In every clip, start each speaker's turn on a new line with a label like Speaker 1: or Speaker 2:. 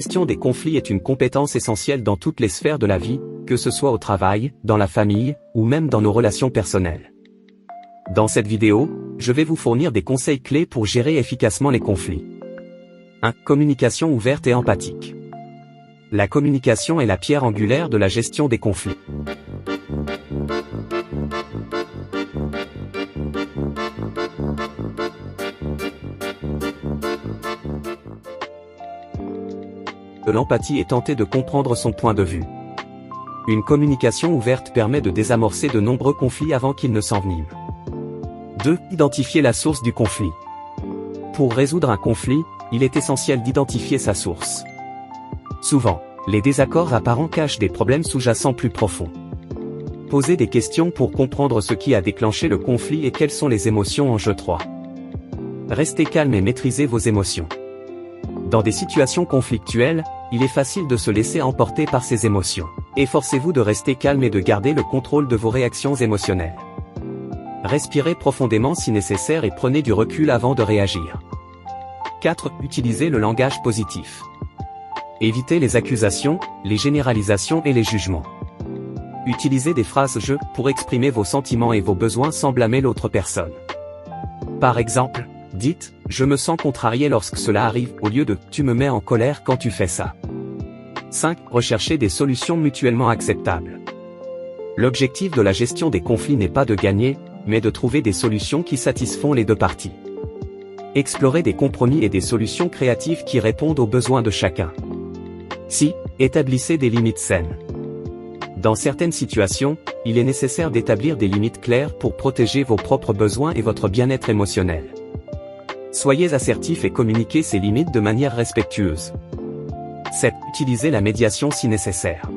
Speaker 1: La gestion des conflits est une compétence essentielle dans toutes les sphères de la vie, que ce soit au travail, dans la famille, ou même dans nos relations personnelles. Dans cette vidéo, je vais vous fournir des conseils clés pour gérer efficacement les conflits. 1. Communication ouverte et empathique. La communication est la pierre angulaire de la gestion des conflits. L'empathie est tenter de comprendre son point de vue. Une communication ouverte permet de désamorcer de nombreux conflits avant qu'ils ne s'enveniment. 2. Identifier la source du conflit. Pour résoudre un conflit, il est essentiel d'identifier sa source. Souvent, les désaccords apparents cachent des problèmes sous-jacents plus profonds. Posez des questions pour comprendre ce qui a déclenché le conflit et quelles sont les émotions en jeu. 3. Restez calme et maîtrisez vos émotions. Dans des situations conflictuelles, il est facile de se laisser emporter par ses émotions. Efforcez-vous de rester calme et de garder le contrôle de vos réactions émotionnelles. Respirez profondément si nécessaire et prenez du recul avant de réagir. 4. Utilisez le langage positif. Évitez les accusations, les généralisations et les jugements. Utilisez des phrases « je » pour exprimer vos sentiments et vos besoins sans blâmer l'autre personne. Par exemple, dites « je me sens contrarié lorsque cela arrive » au lieu de « tu me mets en colère quand tu fais ça ». 5. Recherchez des solutions mutuellement acceptables. L'objectif de la gestion des conflits n'est pas de gagner, mais de trouver des solutions qui satisfont les deux parties. Explorez des compromis et des solutions créatives qui répondent aux besoins de chacun. 6. Établissez des limites saines. Dans certaines situations, il est nécessaire d'établir des limites claires pour protéger vos propres besoins et votre bien-être émotionnel. Soyez assertif et communiquez ces limites de manière respectueuse. 7. Utilisez la médiation si nécessaire.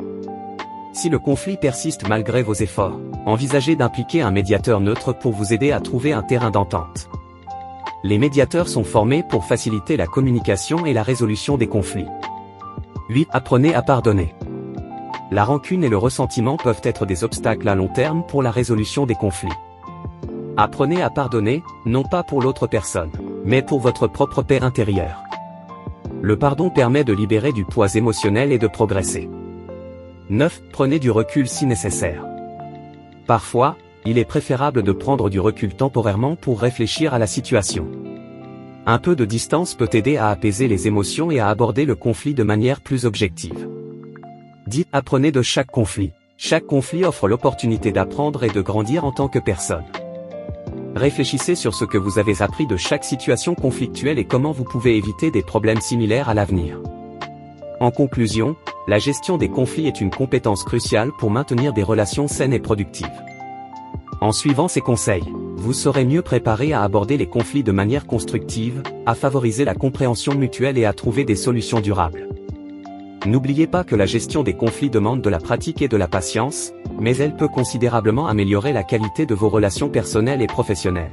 Speaker 1: Si le conflit persiste malgré vos efforts, envisagez d'impliquer un médiateur neutre pour vous aider à trouver un terrain d'entente. Les médiateurs sont formés pour faciliter la communication et la résolution des conflits. 8. Apprenez à pardonner. La rancune et le ressentiment peuvent être des obstacles à long terme pour la résolution des conflits. Apprenez à pardonner, non pas pour l'autre personne, mais pour votre propre paix intérieure. Le pardon permet de libérer du poids émotionnel et de progresser. 9. Prenez du recul si nécessaire. Parfois, il est préférable de prendre du recul temporairement pour réfléchir à la situation. Un peu de distance peut aider à apaiser les émotions et à aborder le conflit de manière plus objective. 10. Apprenez de chaque conflit. Chaque conflit offre l'opportunité d'apprendre et de grandir en tant que personne. Réfléchissez sur ce que vous avez appris de chaque situation conflictuelle et comment vous pouvez éviter des problèmes similaires à l'avenir. En conclusion, la gestion des conflits est une compétence cruciale pour maintenir des relations saines et productives. En suivant ces conseils, vous serez mieux préparé à aborder les conflits de manière constructive, à favoriser la compréhension mutuelle et à trouver des solutions durables. N'oubliez pas que la gestion des conflits demande de la pratique et de la patience, mais elle peut considérablement améliorer la qualité de vos relations personnelles et professionnelles.